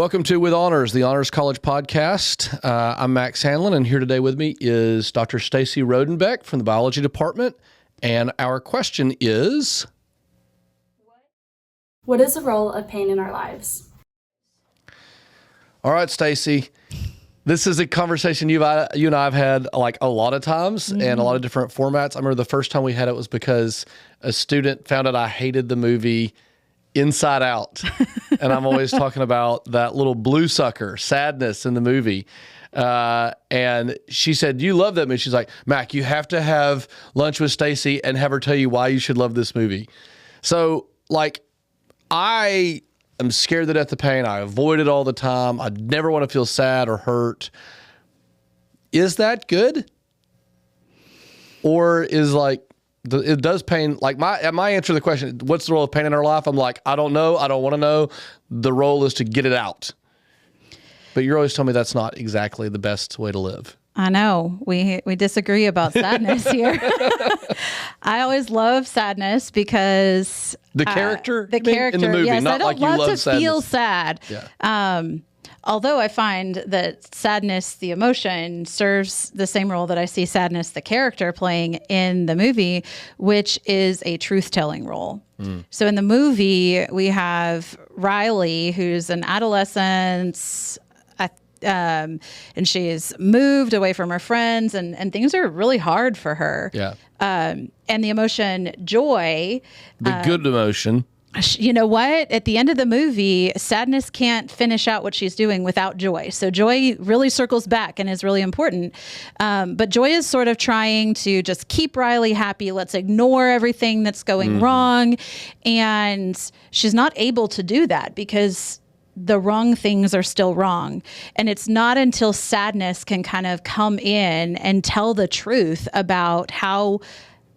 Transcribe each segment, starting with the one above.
Welcome to With Honors, the Honors College podcast. I'm Max Sandlin, and here today with me is Dr. Stacey Rodenbeck from the biology department. And our question is, what is the role of pain in our lives? all right, Stacey, this is a conversation you and I have had like a lot of times and a lot of different formats. I remember the first time we had it was because a student found out I hated the movie Inside Out. And I'm always talking about that little blue sucker, Sadness, in the movie. And she said, you love that movie. She's like, Mac, you have to have lunch with Stacey and have her tell you why you should love this movie. So, like, I am scared to death of pain. I avoid it all the time. I never want to feel sad or hurt. Is that good? Or is it does pain, like my answer to the question, what's the role of pain in our life? I'm like, I don't know. I don't want to know. The role is to get it out. But you're always telling me that's not exactly the best way to live. I know. We disagree about sadness here. I always love sadness because the character in the movie, yes, not I don't like you love love to sadness. feel sad. Yeah. Although I find that sadness, the emotion, serves the same role that I see sadness, the character, playing in the movie, which is a truth-telling role. So in the movie, we have Riley, who's an adolescent, and she's moved away from her friends, and things are really hard for her. Yeah. And the emotion joy. The good emotion. You know what? At the end of the movie, sadness can't finish out what she's doing without joy. So joy really circles back and is really important. But joy is sort of trying to just keep Riley happy. Let's ignore everything that's going wrong. And she's not able to do that because the wrong things are still wrong. And it's not until sadness can kind of come in and tell the truth about how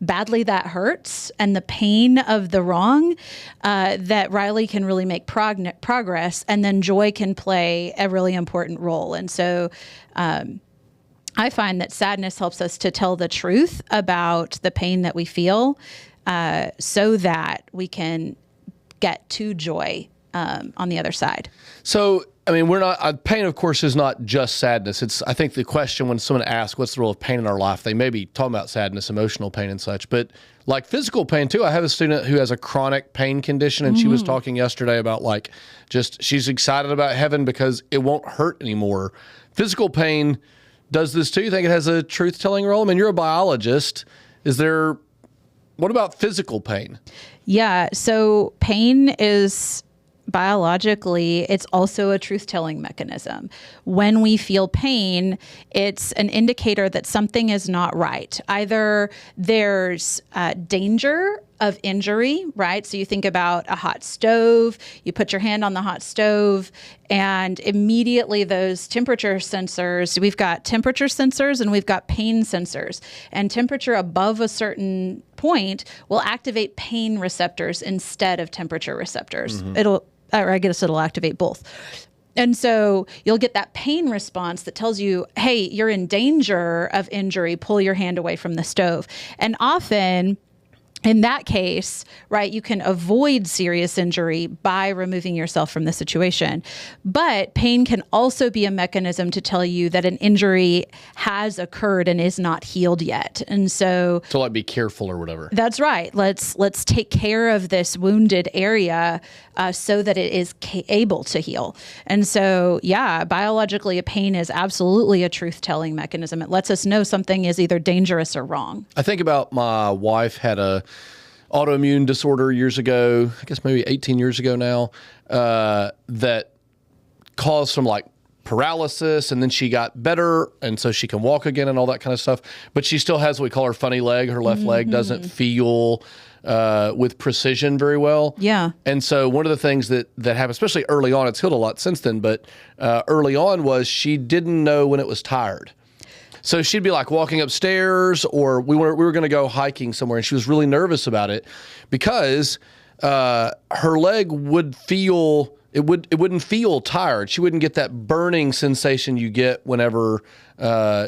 badly that hurts and the pain of the wrong, that Riley can really make progress, and then joy can play a really important role. And so I find that sadness helps us to tell the truth about the pain that we feel, so that we can get to joy on the other side. So, I mean, pain, of course, is not just sadness. I think the question when someone asks, what's the role of pain in our life, they may be talking about sadness, emotional pain and such, but like physical pain too. I have a student who has a chronic pain condition, and she was talking yesterday about she's excited about heaven because it won't hurt anymore. Physical pain does this too. You think it has a truth-telling role? I mean, you're a biologist. What about physical pain? Yeah. So pain is biologically, it's also a truth-telling mechanism. When we feel pain, it's an indicator that something is not right. Either there's danger of injury, right? So you think about a hot stove, you put your hand on the hot stove, and immediately those temperature sensors, we've got temperature sensors and we've got pain sensors. And temperature above a certain point will activate pain receptors instead of temperature receptors. It'll activate both. And so you'll get that pain response that tells you, hey, you're in danger of injury, pull your hand away from the stove. And often, in that case, right, you can avoid serious injury by removing yourself from the situation. But pain can also be a mechanism to tell you that an injury has occurred and is not healed yet. And so Be careful or whatever. That's right. Let's take care of this wounded area so that it is able to heal. And so, yeah, biologically, a pain is absolutely a truth-telling mechanism. It lets us know something is either dangerous or wrong. I think about my wife had a autoimmune disorder years ago, I guess maybe 18 years ago now, that caused some paralysis, and then she got better, and so she can walk again and all that kind of stuff. But she still has what we call her funny leg. Her left leg doesn't feel with precision very well. Yeah. And so one of the things that happened, especially early on, it's healed a lot since then, but early on was she didn't know when it was tired. So she'd be walking upstairs, or we were going to go hiking somewhere, and she was really nervous about it because her leg would feel, it wouldn't feel tired. She wouldn't get that burning sensation you get whenever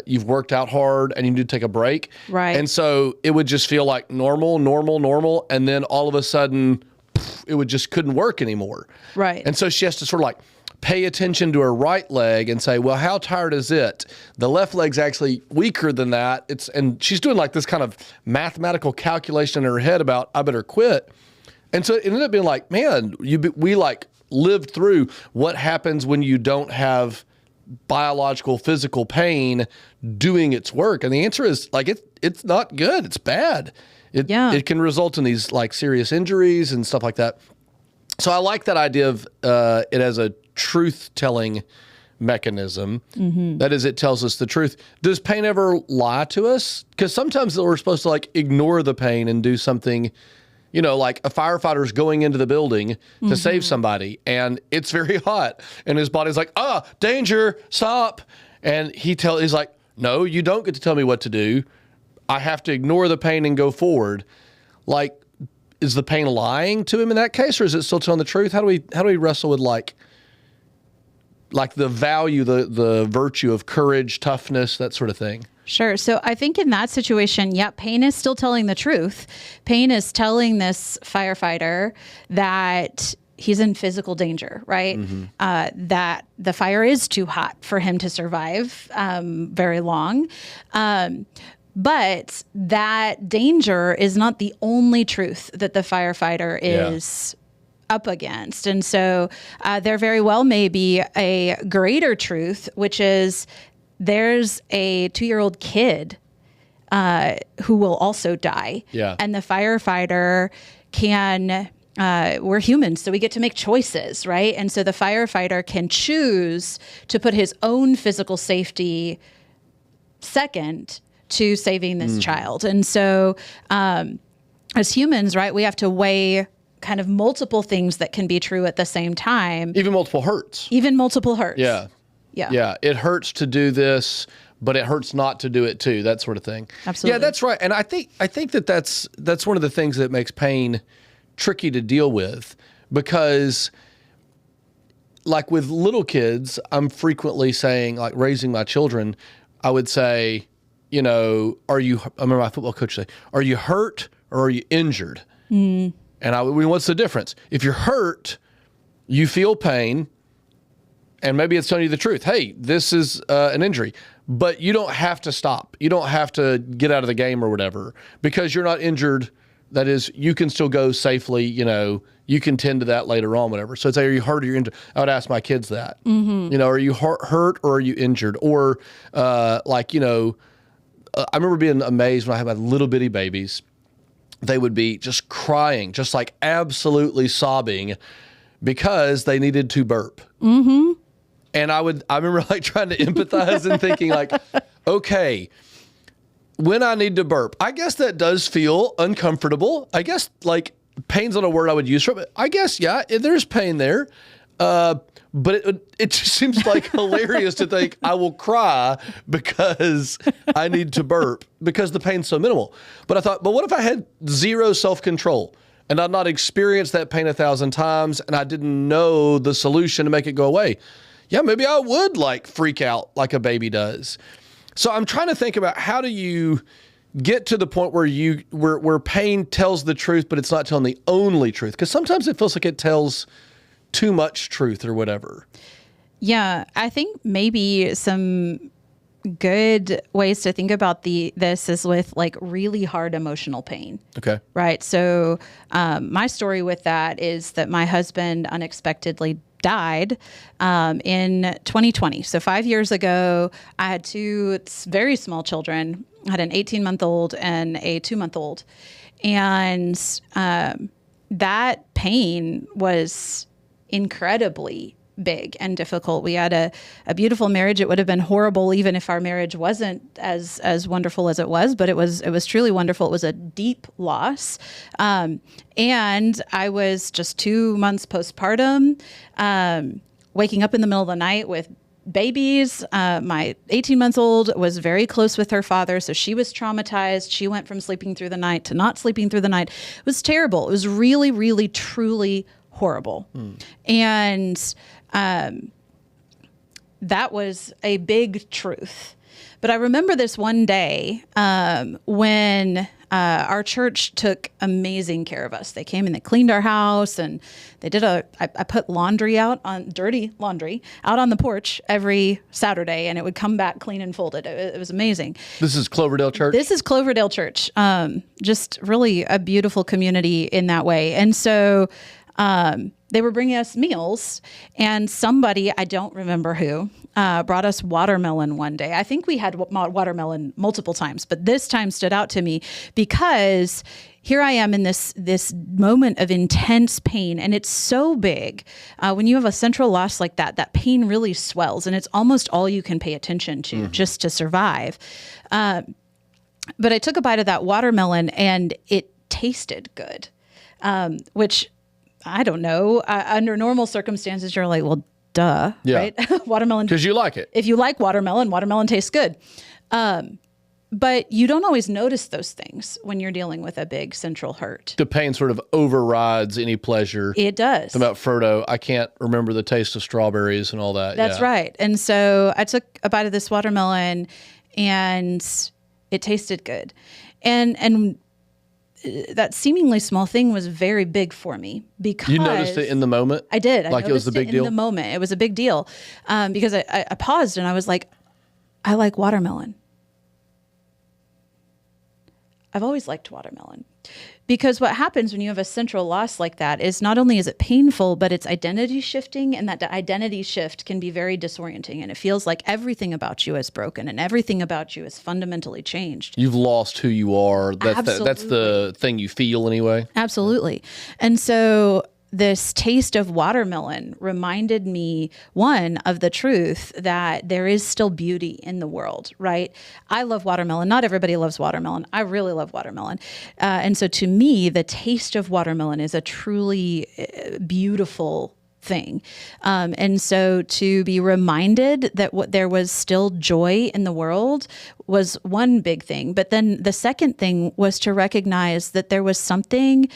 you've worked out hard and you need to take a break. Right. And so it would just feel like normal. And then all of a sudden, it would just couldn't work anymore. Right. And so she has to sort of pay attention to her right leg and say, well, how tired is it? The left leg's actually weaker than that. And she's doing like this kind of mathematical calculation in her head about, I better quit. And so it ended up being like, man, we like lived through what happens when you don't have biological physical pain doing its work. And the answer is like, it's not good. It's bad. It can result in these like serious injuries and stuff like that. So I like that idea of it as a truth-telling mechanism. That is, it tells us the truth. Does pain ever lie to us? Because sometimes we're supposed to like ignore the pain and do something, you know, like a firefighter's going into the building to save somebody and it's very hot and his body's like, danger, stop. And he's like, no, you don't get to tell me what to do. I have to ignore the pain and go forward. Like, is the pain lying to him in that case, or is it still telling the truth? How do we wrestle with like the value, the virtue of courage, toughness, that sort of thing? Sure. So I think in that situation, pain is still telling the truth. Pain is telling this firefighter that he's in physical danger, right? That the fire is too hot for him to survive very long. But that danger is not the only truth that the firefighter is up against. And so there very well may be a greater truth, which is there's a 2-year-old kid who will also die. And the firefighter we're humans, so we get to make choices, right? And so the firefighter can choose to put his own physical safety second to saving this child. And so as humans, right, we have to weigh kind of multiple things that can be true at the same time. Even multiple hurts. Yeah. It hurts to do this, but it hurts not to do it too, that sort of thing. Absolutely. Yeah, that's right. And I think that's one of the things that makes pain tricky to deal with, because like with little kids, I'm frequently saying, like raising my children, I would say, you know, I remember my football coach say, are you hurt or are you injured? And what's the difference? If you're hurt, you feel pain, and maybe it's telling you the truth. Hey, this is an injury, but you don't have to stop. You don't have to get out of the game or whatever because you're not injured. That is, you can still go safely, you know, you can tend to that later on, whatever. So it's, are you hurt or you're injured? I would ask my kids that, you know, are you hurt or are you injured? Or like, you know, I remember being amazed when I had my little bitty babies. They would be just crying, just like absolutely sobbing because they needed to burp. And I remember like trying to empathize and thinking like, okay, when I need to burp, I guess that does feel uncomfortable. I guess like pain's not a word I would use for it, but I guess, yeah, there's pain there. But it just seems like hilarious to think I will cry because I need to burp because the pain's so minimal. But I thought, but what if I had zero self-control and I'd not experienced that pain 1,000 times and I didn't know the solution to make it go away? Yeah, maybe I would like freak out like a baby does. So I'm trying to think about how do you get to the point where pain tells the truth, but it's not telling the only truth. Because sometimes it feels like it tells too much truth or whatever. Yeah, I think maybe some good ways to think about this is with like really hard emotional pain. Okay. Right. So my story with that is that my husband unexpectedly died in 2020. So 5 years ago, I had 2 very small children. I had an 18-month-old and a 2-month-old. And that pain was incredibly big and difficult. We had a beautiful marriage. It would have been horrible even if our marriage wasn't as wonderful as it was, but it was truly wonderful. It was a deep loss. And I was just 2 months postpartum, waking up in the middle of the night with babies. My 18-month-old was very close with her father, so she was traumatized. She went from sleeping through the night to not sleeping through the night. It was terrible. It was really, really, truly horrible. And that was a big truth. But I remember this one day when our church took amazing care of us. They came and they cleaned our house, and they did I put dirty laundry out on the porch every Saturday, and it would come back clean and folded. It was amazing. This is Cloverdale Church? This is Cloverdale Church. Just really a beautiful community in that way. And so they were bringing us meals, and somebody, I don't remember who, brought us watermelon one day. I think we had watermelon multiple times, but this time stood out to me because here I am in this moment of intense pain, and it's so big. When you have a central loss like that pain really swells, and it's almost all you can pay attention to just to survive. But I took a bite of that watermelon, and it tasted good, which I don't know. Under normal circumstances, you're like, well, duh, right? Watermelon. Because you like it. If you like watermelon tastes good. But you don't always notice those things when you're dealing with a big central hurt. The pain sort of overrides any pleasure. It does. About Frodo, I can't remember the taste of strawberries and all that. That's right. And so I took a bite of this watermelon, and it tasted good. And that seemingly small thing was very big for me because you noticed it in the moment. I did. I like it was a big deal in the moment. It was a big deal because I paused and I was like, I like watermelon. I've always liked watermelon because what happens when you have a central loss like that is not only is it painful, but it's identity shifting, and that identity shift can be very disorienting, and it feels like everything about you is broken and everything about you is fundamentally changed. You've lost who you are. That's the thing you feel anyway. Absolutely. And so this taste of watermelon reminded me, one, of the truth that there is still beauty in the world, right? I love watermelon. Not everybody loves watermelon. I really love watermelon. And so to me, the taste of watermelon is a truly beautiful thing. And so to be reminded that there was still joy in the world was one big thing. But then the second thing was to recognize that there was something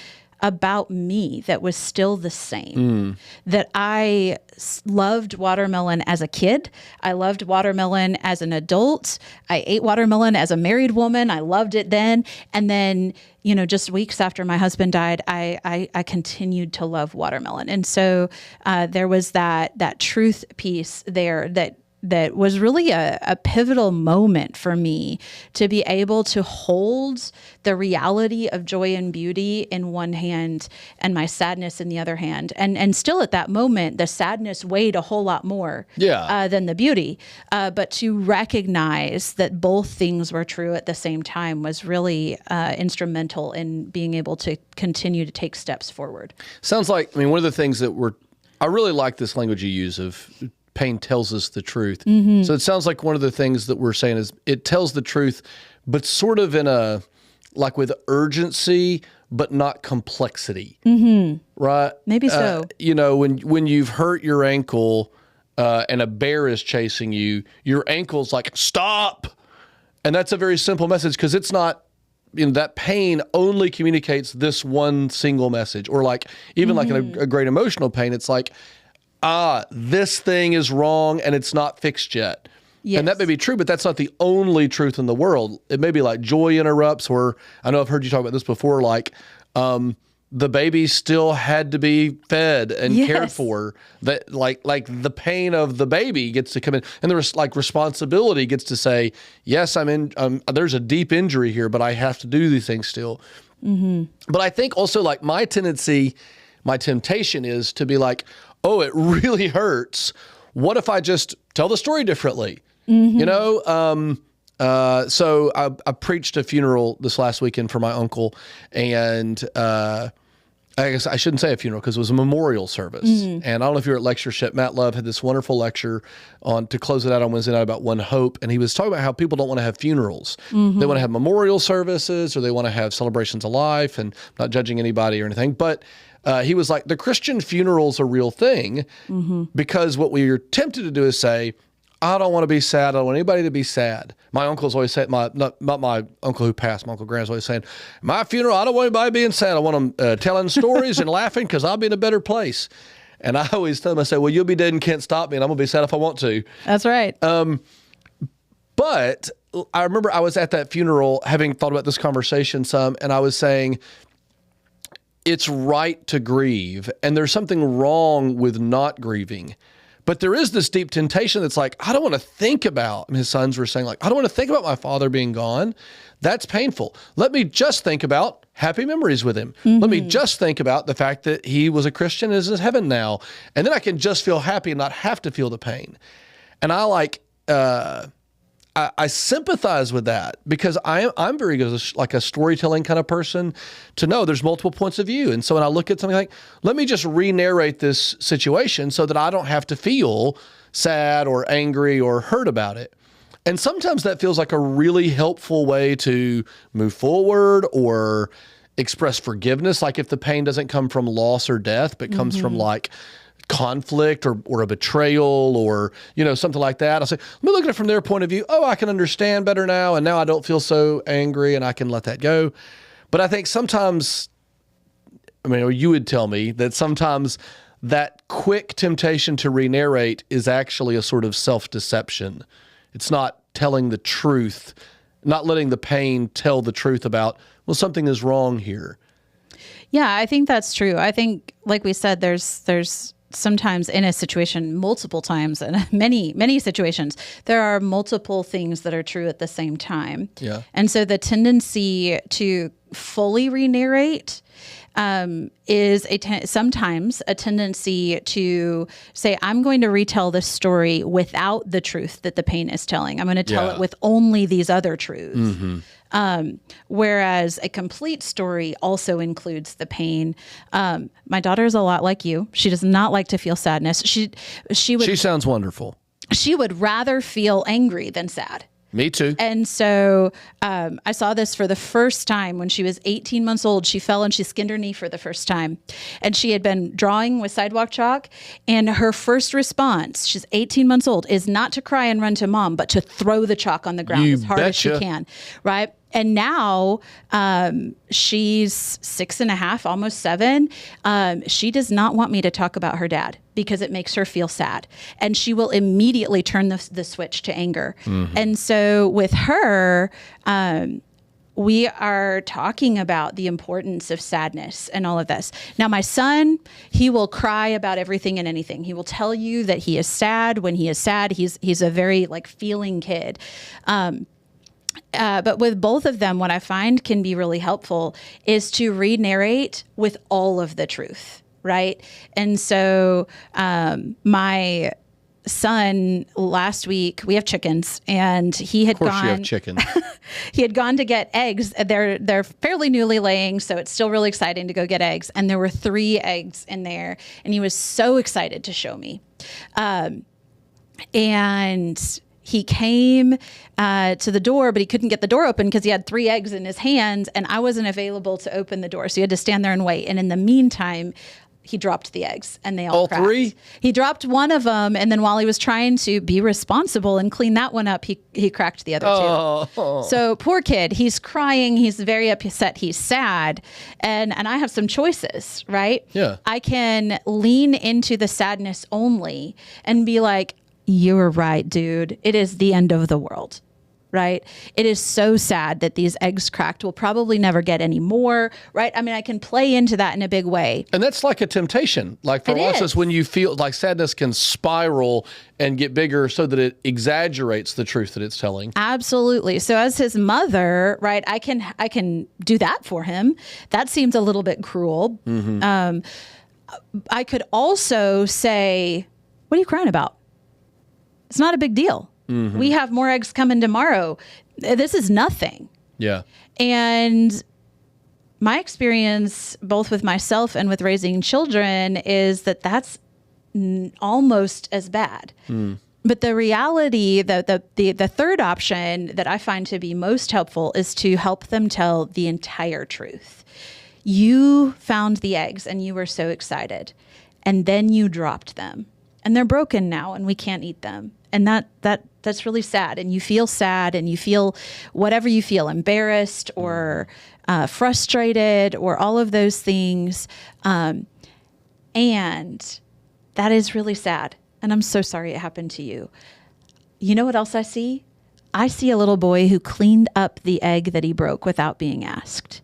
about me that was still the same, that I loved watermelon as a kid. I loved watermelon as an adult. I ate watermelon as a married woman. I loved it then. And then, just weeks after my husband died, I continued to love watermelon. And so there was that truth piece there that was really a pivotal moment for me to be able to hold the reality of joy and beauty in one hand and my sadness in the other hand. And still at that moment, the sadness weighed a whole lot more than the beauty. But to recognize that both things were true at the same time was really instrumental in being able to continue to take steps forward. Sounds like, one of the things I really like this language you use of pain tells us the truth. So it sounds like one of the things that we're saying is it tells the truth, but sort of like with urgency, but not complexity. Right? Maybe so. When you've hurt your ankle and a bear is chasing you, your ankle's like, stop. And that's a very simple message because it's not, that pain only communicates this one single message. Or like, even like in a great emotional pain, it's like, this thing is wrong and it's not fixed yet. Yes. And that may be true, but that's not the only truth in the world. It may be like joy interrupts, or I know I've heard you talk about this before, like the baby still had to be fed and cared for. That like the pain of the baby gets to come in, and there's like responsibility gets to say, yes, I'm in. There's a deep injury here, but I have to do these things still. But I think also like my temptation is to be like, oh, it really hurts. What if I just tell the story differently? So I preached a funeral this last weekend for my uncle, and I guess I shouldn't say a funeral because it was a memorial service. And I don't know if you're at lectureship. Matt Love had this wonderful lecture to close it out on Wednesday night about one hope, and he was talking about how people don't want to have funerals. They want to have memorial services, or they want to have celebrations of life, and I'm not judging anybody or anything, but he was like, the Christian funeral's a real thing because what we are tempted to do is say, I don't want to be sad. I don't want anybody to be sad. My uncle's always said, not my uncle who passed, my Uncle Grant's always saying, my funeral, I don't want anybody being sad. I want them telling stories and laughing because I'll be in a better place. And I always tell them, I say, well, you'll be dead and can't stop me, and I'm going to be sad if I want to. That's right. But I remember I was at that funeral having thought about this conversation some, and I was saying, it's right to grieve, and there's something wrong with not grieving. But there is this deep temptation that's like, I don't want to think about, and his sons were saying, like, I don't want to think about my father being gone. That's painful. Let me just think about happy memories with him. Let me just think about the fact that he was a Christian and is in heaven now. And then I can just feel happy and not have to feel the pain. And I sympathize with that because I'm very good as like a storytelling kind of person to know there's multiple points of view. And so when I look at something like, let me just re-narrate this situation so that I don't have to feel sad or angry or hurt about it. And sometimes that feels like a really helpful way to move forward or express forgiveness. Like if the pain doesn't come from loss or death, but comes from like conflict or a betrayal or, something like that. I'll say, let me look at it from their point of view. Oh, I can understand better now. And now I don't feel so angry and I can let that go. But I think sometimes, or you would tell me that sometimes that quick temptation to re-narrate is actually a sort of self-deception. It's not telling the truth, not letting the pain tell the truth about, well, something is wrong here. Yeah, I think that's true. I think, like we said, there's sometimes in a situation, multiple times in many situations, there are multiple things that are true at the same time. Yeah. And so the tendency to fully re-narrate is sometimes a tendency to say, I'm going to retell this story without the truth that the pain is telling. I'm going to tell it with only these other truths. Whereas a complete story also includes the pain. My daughter is a lot like you. She does not like to feel sadness. She sounds wonderful. She would rather feel angry than sad. Me too. And so I saw this for the first time when she was 18 months old. She fell and she skinned her knee for the first time. And she had been drawing with sidewalk chalk. And her first response, she's 18 months old, is not to cry and run to mom, but to throw the chalk on the ground as hard as she can. Right? And now she's 6.5, almost 7. She does not want me to talk about her dad because it makes her feel sad. And she will immediately turn the switch to anger. And so with her, we are talking about the importance of sadness and all of this. Now, my son, he will cry about everything and anything. He will tell you that he is sad when he is sad. He's a very feeling kid. But with both of them, what I find can be really helpful is to re-narrate with all of the truth, right? And so my son last week, we have chickens, and he had gone. Of course, you have chickens. He had gone to get eggs. They're fairly newly laying, so it's still really exciting to go get eggs. And there were 3 eggs in there, and he was so excited to show me. And he came to the door, but he couldn't get the door open because he had 3 eggs in his hands, and I wasn't available to open the door. So he had to stand there and wait. And in the meantime, he dropped the eggs, and they all cracked. 3? He dropped one of them, and then while he was trying to be responsible and clean that one up, he cracked the other 2. So poor kid, he's crying. He's very upset. He's sad. And I have some choices, right? Yeah. I can lean into the sadness only and be like, you were right, dude. It is the end of the world, right? It is so sad that these eggs cracked. We'll probably never get any more, right? I mean, I can play into that in a big way. And that's like a temptation. Like for us, it's when you feel like sadness can spiral and get bigger so that it exaggerates the truth that it's telling. Absolutely. So as his mother, right, I can do that for him. That seems a little bit cruel. I could also say, what are you crying about? It's not a big deal. We have more eggs coming tomorrow. This is nothing. Yeah. And my experience, both with myself and with raising children, is that that's almost as bad. But the reality, the third option that I find to be most helpful is to help them tell the entire truth. You found the eggs and you were so excited, and then you dropped them. And they're broken now and we can't eat them. And that's really sad. And you feel sad and you feel whatever you feel, embarrassed or frustrated or all of those things. And that is really sad. And I'm so sorry it happened to you. You know what else I see? I see a little boy who cleaned up the egg that he broke without being asked.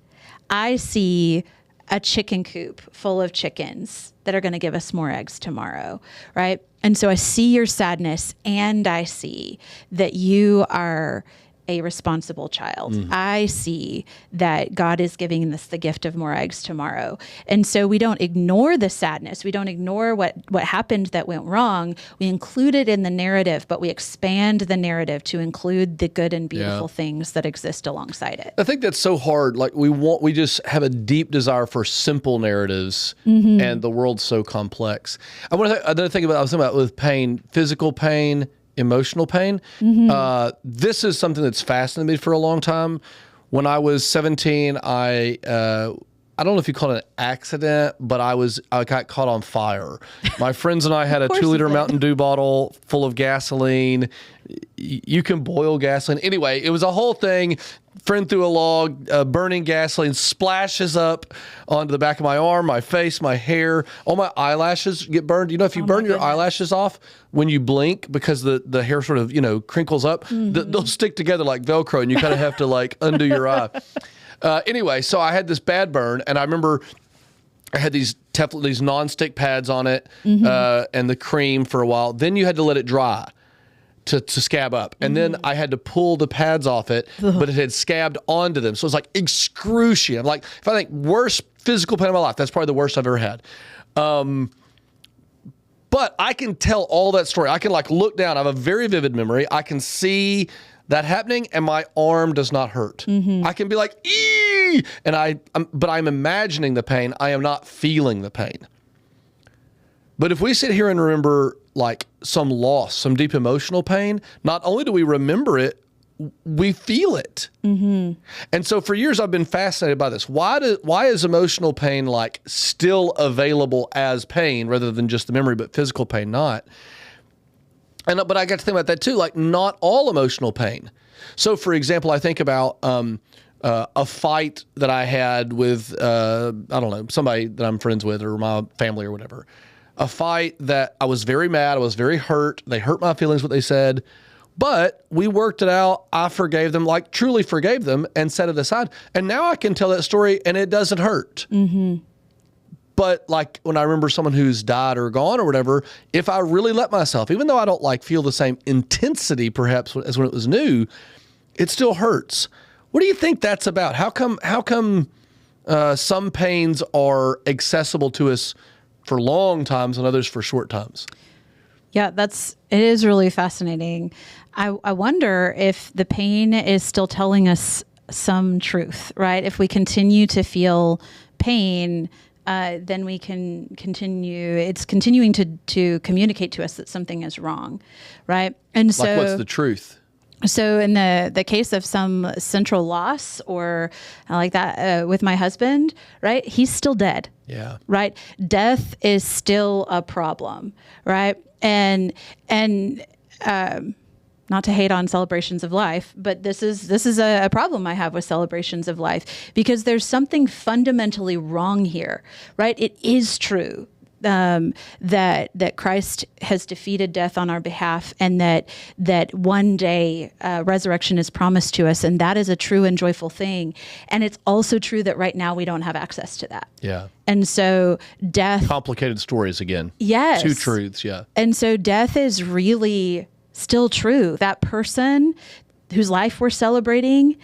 I see a chicken coop full of chickens that are going to give us more eggs tomorrow, right? And so I see your sadness, and I see that you are a responsible child. I see that God is giving us the gift of more eggs tomorrow. And so we don't ignore the sadness. We don't ignore what happened that went wrong. We include it in the narrative, but we expand the narrative to include the good and beautiful things that exist alongside it. I think that's so hard. Like we just have a deep desire for simple narratives, and the world's so complex. I was thinking about with pain, physical pain, emotional pain. This is something that's fascinated me for a long time. When I was 17, I don't know if you call it an accident, but I got caught on fire. My friends and I had a 2-liter Mountain Dew bottle full of gasoline. You can boil gasoline. Anyway, it was a whole thing. Friend threw a log, burning gasoline splashes up onto the back of my arm, my face, my hair. All my eyelashes get burned. You know, if you burn your eyelashes off when you blink, because the hair sort of, crinkles up, they'll stick together like Velcro, and you kind of have to like undo your eye. Anyway, so I had this bad burn, and I remember I had these nonstick pads on it, and the cream for a while. Then you had to let it dry to scab up. And then I had to pull the pads off it, but it had scabbed onto them. So it was like excruciating. Like, if I think worst physical pain of my life, that's probably the worst I've ever had. But I can tell all that story. I can like look down. I have a very vivid memory. I can see that happening, and my arm does not hurt. I can be like, ee! But I'm imagining the pain. I am not feeling the pain. But if we sit here and remember like some loss, some deep emotional pain, not only do we remember it, we feel it. And so for years I've been fascinated by this. Why is emotional pain like still available as pain rather than just the memory, but physical pain not? But I got to think about that too, like not all emotional pain. So for example, I think about a fight that I had with, I don't know, somebody that I'm friends with or my family or whatever. A fight that I was very mad, I was very hurt. They hurt my feelings, what they said. But we worked it out. I forgave them, like truly forgave them, and set it aside. And now I can tell that story and it doesn't hurt. But like when I remember someone who's died or gone or whatever, if I really let myself, even though I don't like feel the same intensity perhaps as when it was new, it still hurts. What do you think that's about? How come some pains are accessible to us for long times and others for short times? Yeah, it is really fascinating. I wonder if the pain is still telling us some truth, right? If we continue to feel pain, then we can continue. It's continuing to communicate to us that something is wrong, right? And so, like, what's the truth? So in the case of some central loss or like that with my husband, right? He's still dead. Yeah. Right. Death is still a problem. Right. And not to hate on celebrations of life, but this is a problem I have with celebrations of life, because there's something fundamentally wrong here. Right. It is true that Christ has defeated death on our behalf, and that one day resurrection is promised to us, and that is a true and joyful thing. And it's also true that right now we don't have access to that. Yeah. And so death... Complicated stories again. Yes. Two truths, yeah. And so death is really still true. That person whose life we're celebrating,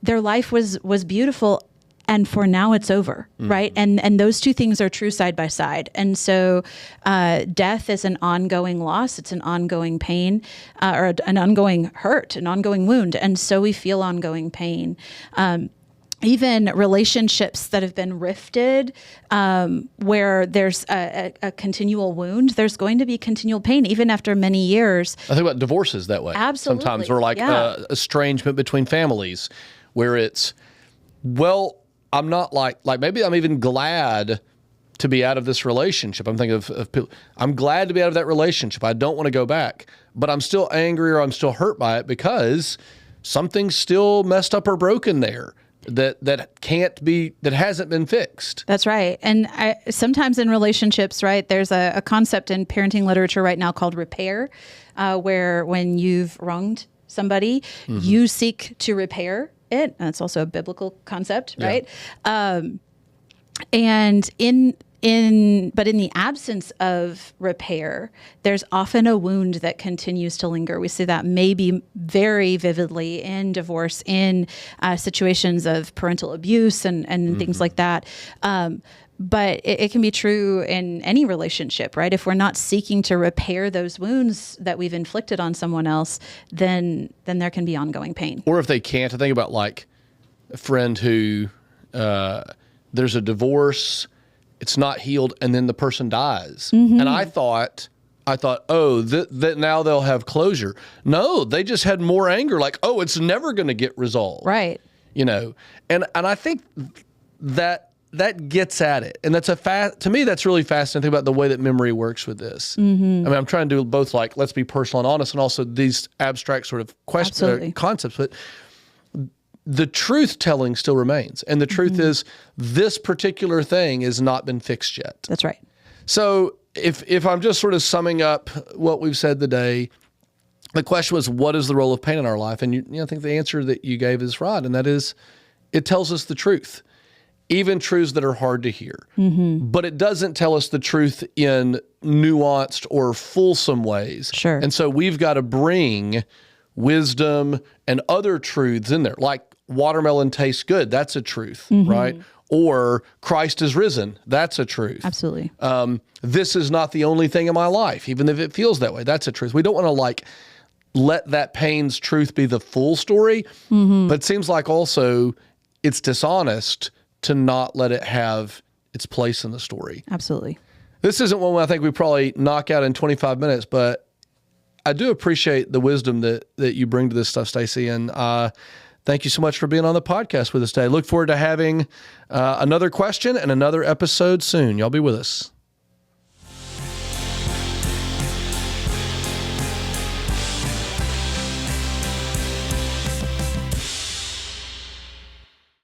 their life was beautiful, and for now it's over, right? And those two things are true side by side. And so death is an ongoing loss. It's an ongoing pain, or an ongoing hurt, an ongoing wound. And so we feel ongoing pain. Even relationships that have been rifted, where there's a continual wound, there's going to be continual pain, even after many years. I think about divorces that way. Absolutely. Sometimes, or like estrangement between families, where it's, well, I'm not like maybe I'm even glad to be out of this relationship. I'm thinking of people. I'm glad to be out of that relationship. I don't want to go back, but I'm still angry or I'm still hurt by it because something's still messed up or broken there that hasn't been fixed. That's right. And sometimes in relationships, right, there's a concept in parenting literature right now called repair, where when you've wronged somebody, you seek to repair it. And it's also a biblical concept, right? And but in the absence of repair, there's often a wound that continues to linger. We see that maybe very vividly in divorce, in situations of parental abuse and things like that. But it can be true in any relationship, right? If we're not seeking to repair those wounds that we've inflicted on someone else, then there can be ongoing pain. Or if they can't, I think about like a friend who there's a divorce, it's not healed, and then the person dies. And I thought, oh, that now they'll have closure. No, they just had more anger. Like, oh, it's never going to get resolved. Right. You know, and I think that gets at it. And that's to me, that's really fascinating about the way that memory works with this. I mean, I'm trying to do both, like, let's be personal and honest, and also these abstract sort of concepts. But the truth telling still remains. And the truth is, this particular thing has not been fixed yet. That's right. So if I'm just sort of summing up what we've said today, the question was, what is the role of pain in our life? And I think the answer that you gave is right. And that is, it tells us the truth, even truths that are hard to hear. But it doesn't tell us the truth in nuanced or fulsome ways. Sure. And so we've got to bring wisdom and other truths in there, like watermelon tastes good. That's a truth, right? Or Christ is risen. That's a truth. Absolutely. This is not the only thing in my life, even if it feels that way. That's a truth. We don't want to let that pain's truth be the full story, but it seems like also it's dishonest to not let it have its place in the story. Absolutely. This isn't one I think we probably knock out in 25 minutes, but I do appreciate the wisdom that you bring to this stuff, Stacey, and thank you so much for being on the podcast with us today. Look forward to having another question and another episode soon. Y'all be with us.